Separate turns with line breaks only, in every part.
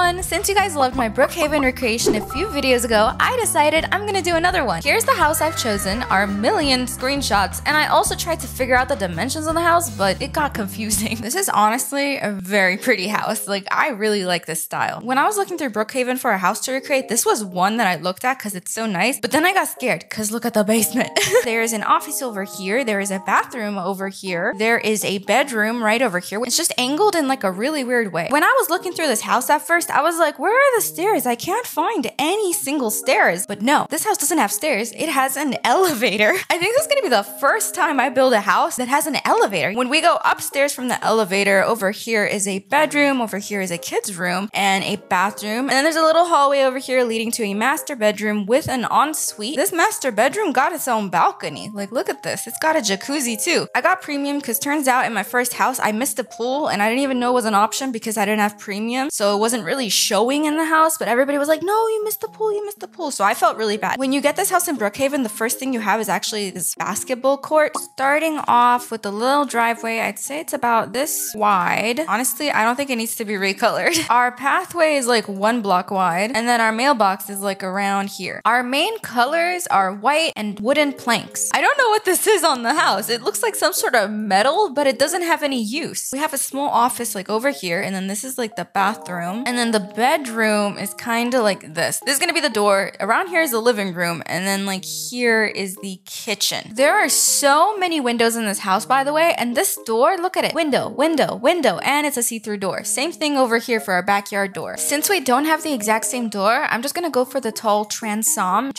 everyone! Since you guys loved my Brookhaven recreation a few videos ago, I decided I'm gonna do another one. Here's the house I've chosen, our million screenshots, and I also tried to figure out the dimensions of the house, but it got confusing. This is honestly a very pretty house. Like, I really like this style. When I was looking through Brookhaven for a house to recreate, this was one that I looked at because it's so nice, but then I got scared because look at the basement. There is an office over here, there is a bathroom over here, there is a bedroom right over here. It's just angled in like a really weird way. When I was looking through this house at first, I was like, where are the stairs? I can't find any single stairs. But no, this house doesn't have stairs. It has an elevator. I think this is gonna be the first time I build a house that has an elevator. When we go upstairs from the elevator, over here is a bedroom, over here is a kid's room, and a bathroom. And then there's a little hallway over here leading to a master bedroom with an ensuite. This master bedroom got its own balcony. Like, look at this. It's got a jacuzzi too. I got premium because turns out in my first house, I missed a pool and I didn't even know it was an option because I didn't have premium. So it wasn't really showing in the house, but everybody was like, no, you missed the pool, you missed the pool. So I felt really bad. When you get this house in Brookhaven, the first thing you have is actually this basketball court. Starting off with a little driveway, I'd say it's about this wide. Honestly, I don't think it needs to be recolored. Our pathway is like 1 block wide, and then our mailbox is like around here. Our main colors are white and wooden planks. I don't know what this is on the house. It looks like some sort of metal, but it doesn't have any use. We have a small office like over here, and then this is like the bathroom, and then the bedroom is kind of like this. This is gonna be the door. Around here is the living room, and then like here is the kitchen. There are so many windows in this house, by the way, and this door, look at it. Window, window, window, and it's a see-through door. Same thing over here for our backyard door. Since we don't have the exact same door, I'm just gonna go for the tall transom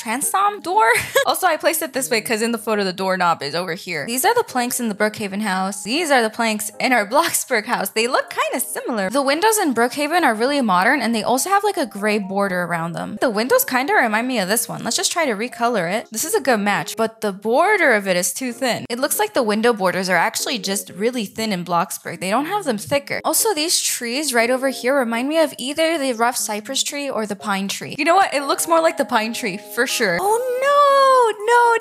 door. Also, I placed it this way because in the photo, the doorknob is over here. These are the planks in the Brookhaven house. These are the planks in our Bloxburg house. They look kind of similar. The windows in Brookhaven are really modern, and they also have like a gray border around them. The windows kind of remind me of this one. Let's just try to recolor it. This is a good match, but the border of it is too thin. It looks like the window borders are actually just really thin in Bloxburg. They don't have them thicker. Also, these trees right over here remind me of either the rough cypress tree or the pine tree. You know what? It looks more like the pine tree for sure. Oh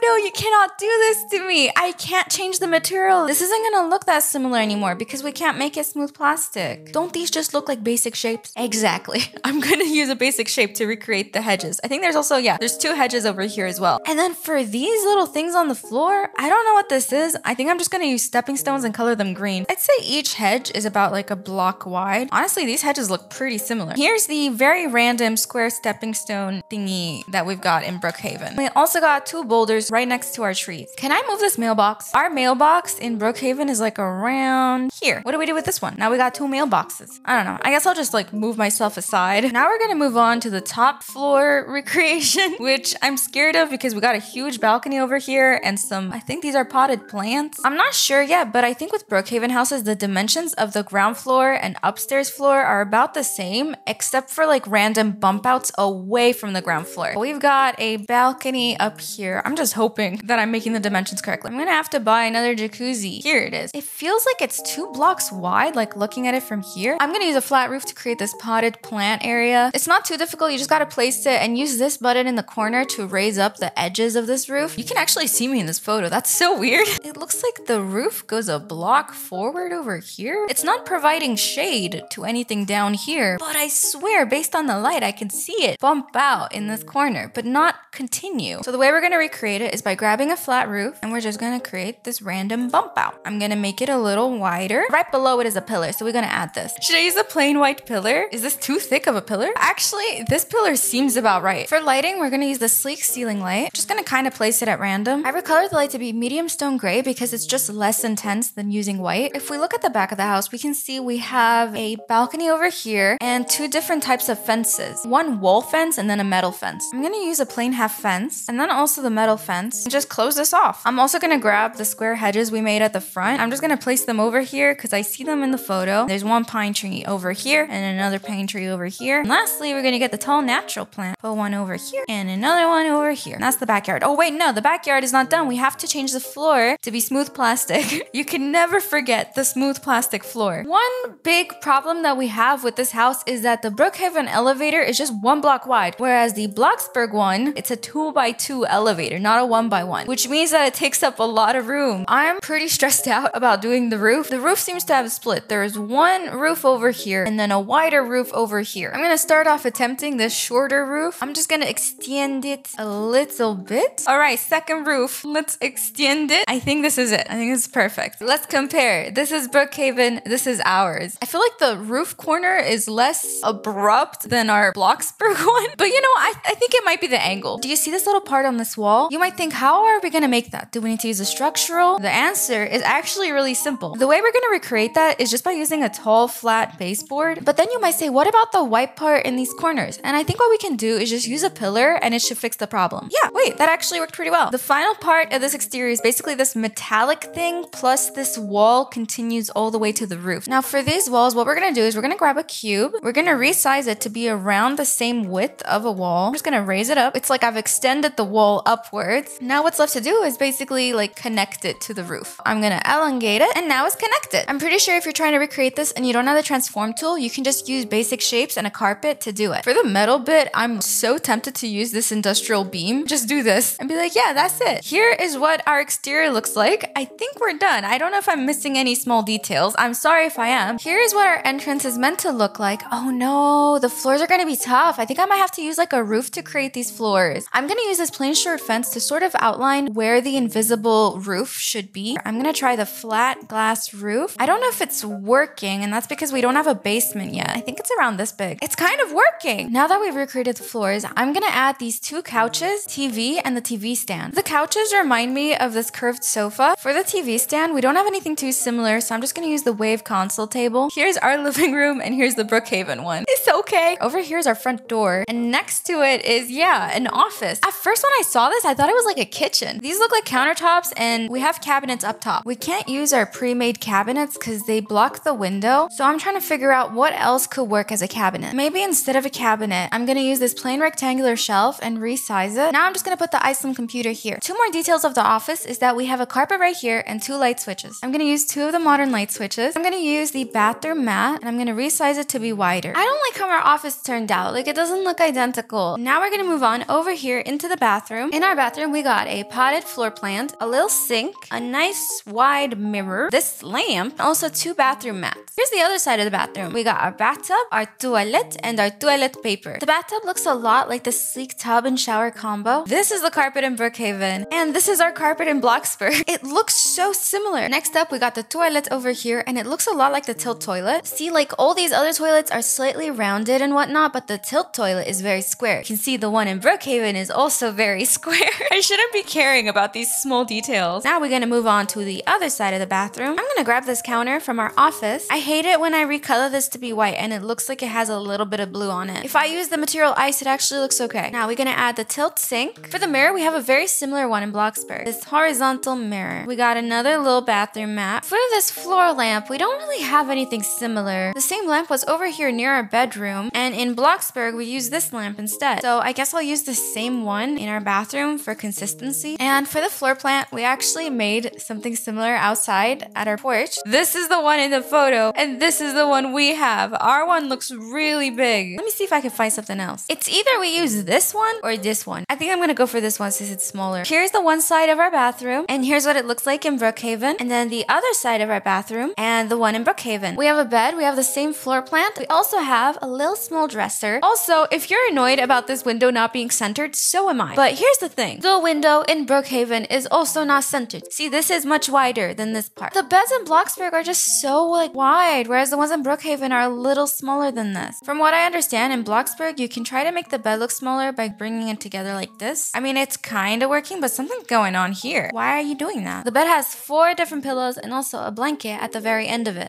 no, you cannot do this to me. I can't change the material. This isn't gonna look that similar anymore because we can't make it smooth plastic. Don't these just look like basic shapes? Exactly. I'm gonna use a basic shape to recreate the hedges. I think there's also, yeah, there's 2 hedges over here as well. And then for these little things on the floor, I don't know what this is. I think I'm just gonna use stepping stones and color them green. I'd say each hedge is about like a block wide. Honestly, these hedges look pretty similar. Here's the very random square stepping stone thingy that we've got in Brookhaven. We also got 2 boulders right next to our trees. Can I move this mailbox? Our mailbox in Brookhaven is like around here. What do we do with this one? Now we got 2 mailboxes. I don't know. I guess I'll just like move myself aside. Now we're gonna move on to the top floor recreation, which I'm scared of because we got a huge balcony over here and some, I think these are potted plants. I'm not sure yet, but I think with Brookhaven houses, the dimensions of the ground floor and upstairs floor are about the same, except for like random bump outs away from the ground floor. We've got a balcony up here. I'm just hoping that I'm making the dimensions correctly. I'm gonna have to buy another jacuzzi. Here it is. It feels like it's 2 blocks wide, like looking at it from here. I'm gonna use a flat roof to create this potted plant area. It's not too difficult. You just gotta place it and use this button in the corner to raise up the edges of this roof. You can actually see me in this photo. That's so weird. It looks like the roof goes a block forward over here. It's not providing shade to anything down here, but I swear based on the light, I can see it bump out in this corner, but not continue. So the way we're gonna recreate it is by grabbing a flat roof and we're just gonna create this random bump out. I'm gonna make it a little wider. Right below it is a pillar, so we're gonna add this. Should I use a plain white pillar? Is this too thick of a pillar? Actually, this pillar seems about right. For lighting, we're gonna use the sleek ceiling light. Just gonna kind of place it at random. I recolored the light to be medium stone gray because it's just less intense than using white. If we look at the back of the house, we can see we have a balcony over here and 2 different types of fences. One wall fence and then a metal fence. I'm gonna use a plain half fence and then also the metal fence and just close this off. I'm also gonna grab the square hedges we made at the front. I'm just gonna place them over here because I see them in the photo. There's 1 pine tree over here and another pine tree over here. And lastly, we're gonna get the tall natural plant. Put one over here and another one over here. And that's the backyard. Oh wait, no, the backyard is not done. We have to change the floor to be smooth plastic. You can never forget the smooth plastic floor. One big problem that we have with this house is that the Brookhaven elevator is just 1 block wide, whereas the Bloxburg one, it's a 2x2 elevator. elevator, not a 1x1, which means that it takes up a lot of room. I'm pretty stressed out about doing the roof. The roof seems to have a split. There's one roof over here and then a wider roof over here. I'm gonna start off attempting this shorter roof. I'm just gonna extend it a little bit. All right, second roof. Let's extend it. I think this is it. I think this is perfect. Let's compare. This is Brookhaven. This is ours. I feel like the roof corner is less abrupt than our Bloxburg one, but you know, I think it might be the angle. Do you see this little part on this wall? You might think, how are we gonna make that? Do we need to use a structural? The answer is actually really simple. The way we're gonna recreate that is just by using a tall, flat baseboard. But then you might say, what about the white part in these corners? And I think what we can do is just use a pillar and it should fix the problem. Yeah, wait, that actually worked pretty well. The final part of this exterior is basically this metallic thing plus this wall continues all the way to the roof. Now for these walls, what we're gonna do is we're gonna grab a cube. We're gonna resize it to be around the same width of a wall. I'm just gonna raise it up. It's like I've extended the wall upwards. Now what's left to do is basically like connect it to the roof. I'm gonna elongate it and now it's connected. I'm pretty sure if you're trying to recreate this and you don't have the transform tool, you can just use basic shapes and a carpet to do it. For the metal bit, I'm so tempted to use this industrial beam. Just do this and be like, yeah, that's it. Here is what our exterior looks like. I think we're done. I don't know if I'm missing any small details. I'm sorry if I am. Here is what our entrance is meant to look like. Oh no, the floors are gonna be tough. I think I might have to use like a roof to create these floors. I'm gonna use this plain short fence to sort of outline where the invisible roof should be. I'm gonna try the flat glass roof. I don't know if it's working, and that's because we don't have a basement yet. I think it's around this big. It's kind of working. Now that we've recreated the floors, I'm gonna add these two couches, TV, and the TV stand. The couches remind me of this curved sofa. For the TV stand, we don't have anything too similar, so I'm just gonna use the Wave console table. Here's our living room, and here's the Brookhaven one. It's okay. Over here's our front door, and next to it is, yeah, an office. At first when I saw this, I thought it was like a kitchen. These look like countertops, and we have cabinets up top. We can't use our pre-made cabinets because they block the window, so I'm trying to figure out what else could work as a cabinet. Maybe instead of a cabinet, I'm gonna use this plain rectangular shelf and resize it. Now I'm just gonna put the 𝗰𝗿𝗱𝗀𝗀 computer here. Two more details of the office is that we have a carpet right here and two light switches. I'm gonna use two of the modern light switches. I'm gonna use the bathroom mat and I'm gonna resize it to be wider. I don't like how our office turned out. Like, it doesn't look identical. Now we're gonna move on over here into the bathroom. In our bathroom, we got a potted floor plant, a little sink, a nice wide mirror, this lamp, and also two bathroom mats. Here's the other side of the bathroom. We got our bathtub, our toilet, and our toilet paper. The bathtub looks a lot like the sleek tub and shower combo. This is the carpet in Brookhaven, and this is our carpet in Bloxburg. It looks so similar. Next up, we got the toilet over here, and it looks a lot like the tilt toilet. See, like all these other toilets are slightly rounded and whatnot, but the tilt toilet is very square. You can see the one in Brookhaven is also very square. I shouldn't be caring about these small details. Now we're gonna move on to the other side of the bathroom. I'm gonna grab this counter from our office. I hate it when I recolor this to be white and it looks like it has a little bit of blue on it. If I use the material ice, it actually looks okay. Now we're gonna add the tilt sink. For the mirror, we have a very similar one in Bloxburg. This horizontal mirror. We got another little bathroom mat. For this floor lamp, we don't really have anything similar. The same lamp was over here near our bedroom, and in Bloxburg, we use this lamp instead. So I guess I'll use the same one in our bathroom for consistency. And for the floor plant, we actually made something similar outside at our porch. This is the one in the photo, and this is the one we have. Our one looks really big. Let me see if I can find something else. It's either we use this one or this one. I think I'm gonna go for this one since it's smaller. Here's the one side of our bathroom, and here's what it looks like in Brookhaven, and then the other side of our bathroom, and the one in Brookhaven. We have a bed, we have the same floor plant, we also have a little small dresser. Also, if you're annoyed about this window not being centered, so am I. But here's the thing, the window in Brookhaven is also not centered. See, this is much wider than this part. The beds in Bloxburg are just so like wide, whereas the ones in Brookhaven are a little smaller than this. From what I understand, in Bloxburg, you can try to make the bed look smaller by bringing it together like this. I mean, it's kind of working, but something's going on here. Why are you doing that? The bed has 4 different pillows and also a blanket at the very end of it.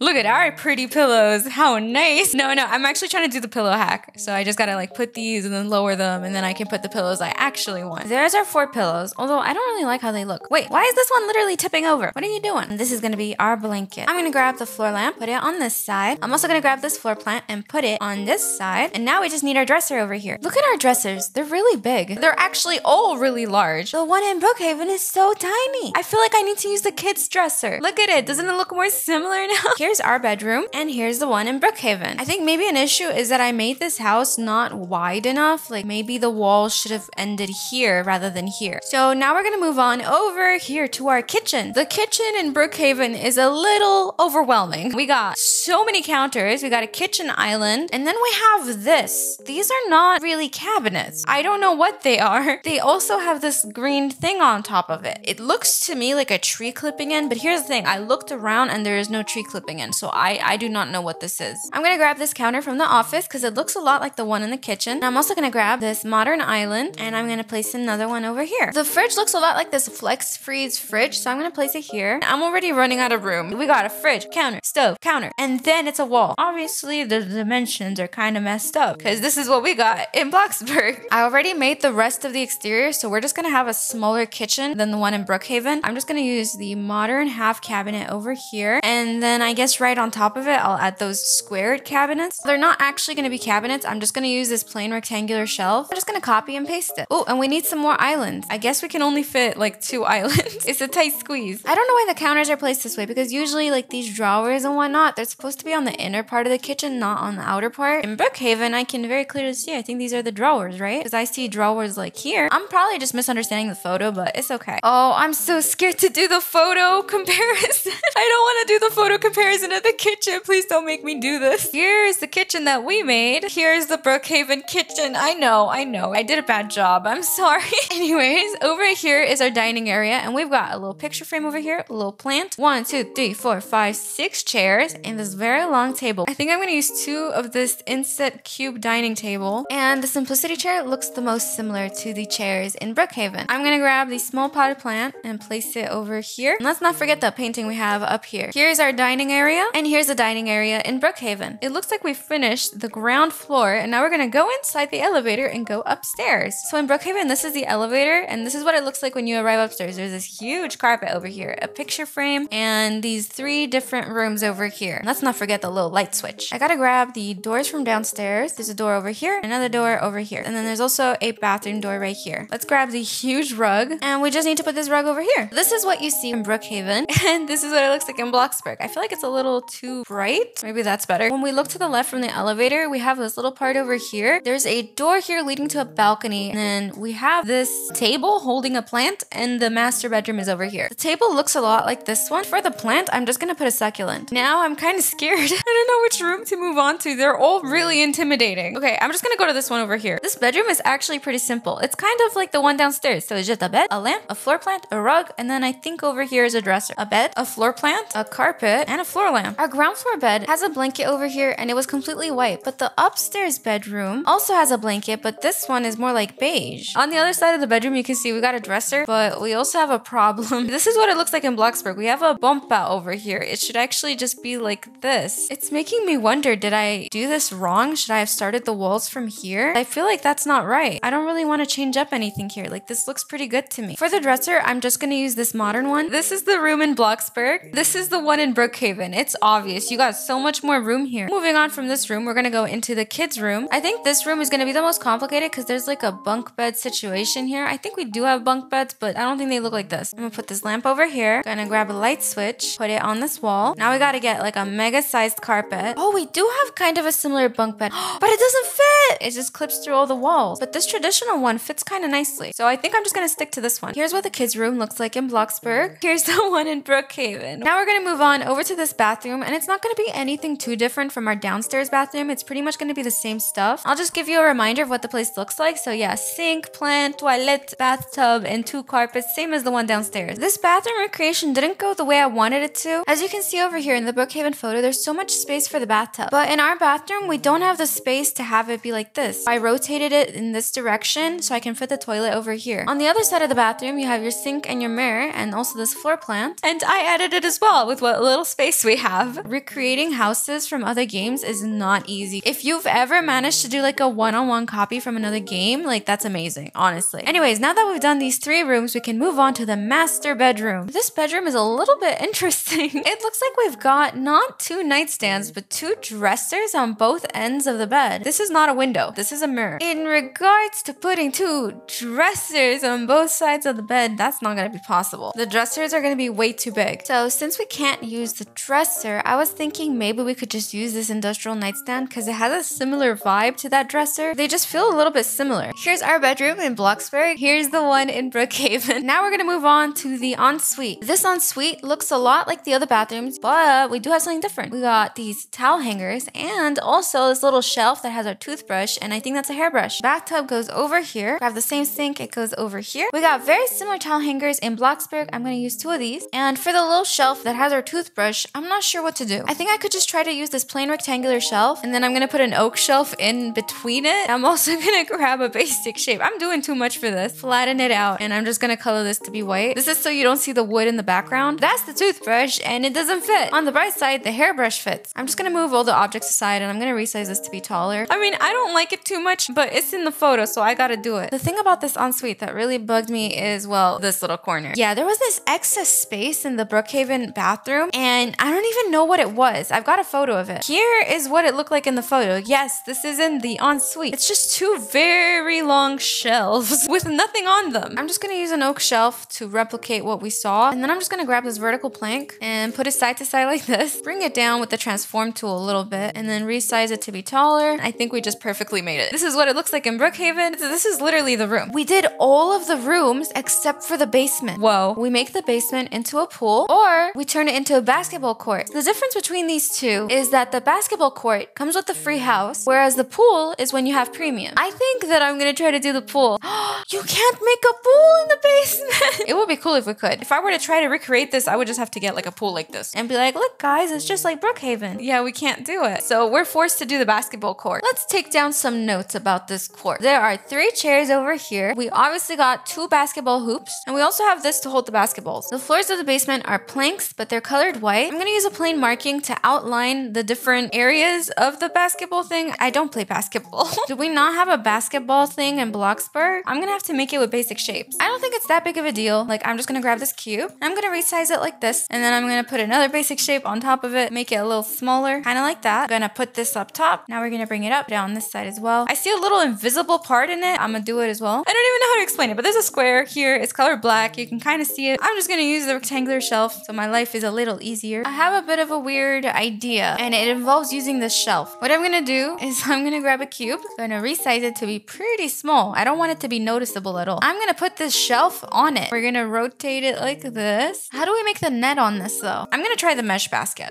Look at our pretty pillows. How nice. No, I'm actually trying to do the pillow hack. So I just gotta like put these and then lower them, and then I can put the pillows I actually want. There's our 4 pillows, although I don't really like how they look. Wait, why is this one literally tipping over? What are you doing? And this is gonna be our blanket. I'm gonna grab the floor lamp, put it on this side. I'm also gonna grab this floor plant and put it on this side. And now we just need our dresser over here. Look at our dressers. They're really big. They're actually all really large. The one in Brookhaven is so tiny. I feel like I need to use the kids' dresser. Look at it. Doesn't it look more similar now? here's our bedroom and here's the one in Brookhaven. I think maybe an issue is that I made this house not wide enough. Like maybe the wall should have ended here rather than here. So now we're gonna move on over here to our kitchen. The kitchen in Brookhaven is a little overwhelming. We got so many counters. We got a kitchen island, and then we have this. These are not really cabinets. I don't know what they are. They also have this green thing on top of it. It looks to me like a tree clipping in, but here's the thing. I looked around and there is no tree clipping in, so I do not know what this is. I'm gonna grab this counter from the office because it looks a lot like the one in the kitchen. And I'm also gonna grab this modern island and I'm gonna place another one over here. The fridge looks a lot like this Flex Freeze fridge, so I'm gonna place it here. I'm already running out of room. We got a fridge, counter, stove, counter, and then it's a wall. Obviously, the dimensions are kind of messed up because this is what we got in Bloxburg. I already made the rest of the exterior, so we're just gonna have a smaller kitchen than the one in Brookhaven. I'm just gonna use the modern half cabinet over here, and then I guess right on top of it, I'll add those squared cabinets. They're not actually gonna be cabinets. I'm just gonna use this plain rectangular shelf. I'm just gonna copy and paste it. Oh, and we need some more islands. I guess we can only fit like 2 islands. It's a tight squeeze. I don't know why the counters are placed this way because usually like these drawers and whatnot, they're supposed to be on the inner part of the kitchen, not on the outer part. In Brookhaven, I can very clearly see, I think these are the drawers, right? Because I see drawers like here. I'm probably just misunderstanding the photo, but it's okay. Oh, I'm so scared to do the photo comparison. I don't want to do the photo comparison of the kitchen. Please don't make me do this. Here's the kitchen that we made. Here's the Brookhaven kitchen. I know. I did a bad job. I'm sorry. Anyways, over here is our dining area, and we've got a little picture frame over here, a little plant. 1, 2, 3, 4, 5, 6 chairs, and this very long table. I think I'm gonna use 2 of this inset cube dining table, and the simplicity chair looks the most similar to the chairs in Brookhaven. I'm gonna grab the small potted plant and place it over here. And let's not forget the painting we have up here. Here's our dining area, and here's the dining area in Brookhaven. It looks like we finished the ground floor, and now we're gonna go inside the elevator and go upstairs. So in Brookhaven, this is the elevator, and this is what it looks like when you arrive upstairs. There's this huge carpet over here, a picture frame, and these 3 different rooms over here. And let's not forget the little light switch. I gotta grab the doors from downstairs. There's a door over here, another door over here, and then there's also a bathroom door right here. Let's grab the huge rug, and we just need to put this rug over here. This is what you see in Brookhaven, and this is what it looks like in Bloxburg. I feel like it's a little too bright. Maybe that's better. When we look to the left from the elevator, we have this little part over here. There's a door here leading to a balcony, and then we have this table holding a plant, and the master bedroom is over here. The table looks a lot like this one. For the plant, I'm just gonna put a succulent. Now I'm kind of scared. I don't know which room to move on to. They're all really intimidating. Okay, I'm just gonna go to this one over here. This bedroom is actually pretty simple. It's kind of like the one downstairs. So it's just a bed, a lamp, a floor plant, a rug, and then I think over here is a dresser. A bed, a floor plant, a carpet, and a floor lamp. Our ground floor bed has a blanket over here, and it was completely white. But the upstairs bedroom also has a blanket, but this one is more like beige. On the other side of the bedroom, you can see we got a dresser, but we also have a problem. This is what it looks like in Bloxburg. We have a bump out over here. It should actually just be like this. It's making me wonder, did I do this wrong? Should I have started the walls from here? I feel like that's not right. I don't really want to change up anything here. Like this looks pretty good to me. For the dresser, I'm just gonna use this modern one. This is the room in Bloxburg. This is the one in Brookhaven. It's obvious. You got so much more room here. Moving on from this room, we're gonna go into the kids' room. I think this room is gonna be the most complicated because there's like a bunk bed situation here. I think we do have bunk beds, but I don't think they look like this. I'm gonna put this lamp over here. Gonna grab a light switch, put it on this wall. Now we gotta get like a mega sized carpet. Oh, we do have kind of a similar bunk bed, but it doesn't fit. It just clips through all the walls. But this traditional one fits kind of nicely. So I think I'm just gonna stick to this one. Here's what the kids' room looks like in Bloxburg. Here's the one in Brookhaven. Now we're gonna move on over to this bathroom, and it's not gonna be anything too different from our downstairs bathroom. It's pretty much gonna be the same stuff. I'll just give you a reminder of what the place looks like. So yeah, sink, plant, toilet, bathtub, and 2 carpets, same as the one downstairs. This bathroom recreation didn't go the way I wanted it to. As you can see over here in the Brookhaven photo, there's so much space for the bathtub. But in our bathroom, we don't have the space to have it be like this. I rotated it in this direction so I can fit the toilet over here. On the other side of the bathroom, you have your sink and your mirror, and also this floor plant. And I added it as well with what little space we have. Recreating houses from other games is not easy. If you've ever managed to do like a one-on-one copy from another game, like that's amazing, honestly. Anyways, now that we've done these 3 rooms, we can move on to the master bedroom. This bedroom is a little bit interesting. It looks like we've got not 2 nightstands, but 2 dressers on both ends of the bed. This is not a window. This is a mirror. In regards to putting 2 dressers on both sides of the bed, that's not going to be possible. The dressers are going to be way too big. So since we can't use the dresser, I was thinking maybe we could just use this industrial nightstand because it has a similar vibe to that dresser. They just feel a little bit similar. Here's our bedroom in Bloxburg. Here's the one in Brookhaven. Now we're gonna move on to the ensuite. This ensuite looks a lot like the other bathrooms, but we do have something different. We got these towel hangers and also this little shelf that has our toothbrush, and I think that's a hairbrush. Bathtub goes over here. We have the same sink, it goes over here. We got very similar towel hangers in Bloxburg. I'm gonna use 2 of these. And for the little shelf that has our toothbrush, I'm not sure what to do. I think I could just try to use this plain rectangular shelf, and then I'm gonna put an oak shelf in between it. I'm also gonna grab a basic shape. I'm doing too much for this. Flatten it out, and I'm just gonna color this to be white. This is so you don't see the wood in the background. That's the toothbrush, and it doesn't fit. On the bright side, the hairbrush fits. I'm just gonna move all the objects aside, and I'm gonna resize this to be taller. I mean, I don't like it too much, but it's in the photo, so I gotta do it. The thing about this ensuite that really bugged me is, well, this little corner. Yeah, there was this excess space in the Brookhaven bathroom, and I don't even know what it was. I've got a photo of it. Here is what it looked like in the photo. Yes, this is in the ensuite. It's just 2 very long shelves with nothing on them. I'm just gonna use an oak shelf to replicate what we saw, and then I'm just gonna grab this vertical plank and put it side to side like this. Bring it down with the transform tool a little bit, and then resize it to be taller. I think we just perfectly made it. This is what it looks like in Brookhaven. This is literally the room. We did all of the rooms except for the basement. Whoa. We make the basement into a pool, or we turn it into a basketball court. The difference between these two is that the basketball court comes with the free house, whereas the pool is when you have premium. I think that I'm gonna try to do the pool. You can't make a pool in the basement. It would be cool if we could. If I were to try to recreate this, I would just have to get like a pool like this and be like, look guys, it's just like Brookhaven. Yeah, we can't do it. So we're forced to do the basketball court. Let's take down some notes about this court. There are 3 chairs over here. We obviously got 2 basketball hoops, and we also have this to hold the basketballs. The floors of the basement are planks, but they're colored white. I'm gonna use a plain marking to outline the different areas of the basketball thing. I don't play basketball. Do we not have a basketball thing in Bloxburg? I'm gonna have to make it with basic shapes. I don't think it's that big of a deal. Like, I'm just gonna grab this cube. I'm gonna resize it like this, and then I'm gonna put another basic shape on top of it, make it a little smaller, kind of like that. I'm gonna put this up top. Now we're gonna bring it up down this side as well. I see a little invisible part in it. I'm gonna do it as well. I don't even know how to explain it, but there's a square here. It's colored black. You can kind of see it. I'm just gonna use the rectangular shelf so my life is a little easier. I have a bit of a weird idea, and it involves using this shelf. What I'm gonna do is I'm gonna grab a cube. I'm gonna resize it to be pretty small. I don't want it to be noticeable at all. I'm gonna put this shelf on it. We're gonna rotate it like this. How do we make the net on this though? I'm gonna try the mesh basket.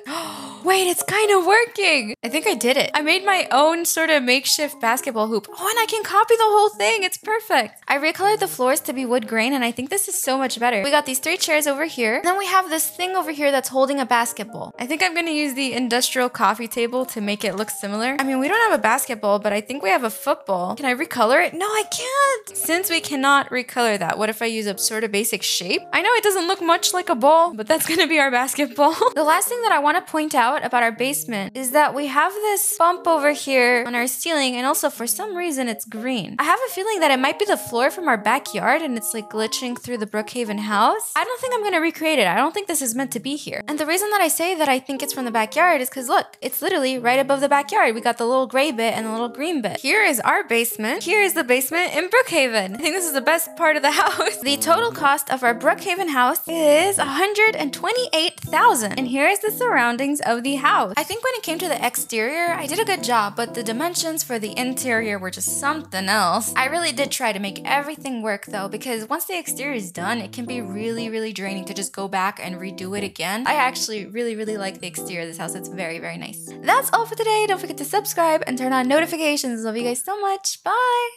Wait, it's kind of working. I think I did it. I made my own sort of makeshift basketball hoop. Oh, and I can copy the whole thing. It's perfect. I recolored the floors to be wood grain, and I think this is so much better. We got these 3 chairs over here. And then we have this thing over here that's holding a basketball. I think I'm gonna use the industrial coffee table to make it look similar. I mean, we don't have a basketball, but I think we have a football. Can I recolor it? No, I can't. Since we cannot recolor that, what if I use a sort of basic shape? I know it doesn't look much like a ball, but that's gonna be our basketball. The last thing that I want to point out about our basement is that we have this bump over here on our ceiling, and also for some reason it's green. I have a feeling that it might be the floor from our backyard, and it's like glitching through the Brookhaven house. I don't think I'm gonna recreate it. I don't think this is meant to be here. And the reason that I say that I think it's from the backyard is because look, it's literally right above the backyard. We got the little gray bit and the little green bit. Here is our basement. Here is the basement in Brookhaven. I think this is the best part of the house. The total cost of our Brookhaven house is $128,000. And here is the surroundings of the house. I think when it came to the exterior, I did a good job, but the dimensions for the interior were just something else. I really did try to make everything work though, because once the exterior is done, it can be really draining to just go back and redo it again. I actually really like the exterior of this house. It's very nice. That's all for today. Don't forget to subscribe and turn on notifications. Love you guys so much. Bye!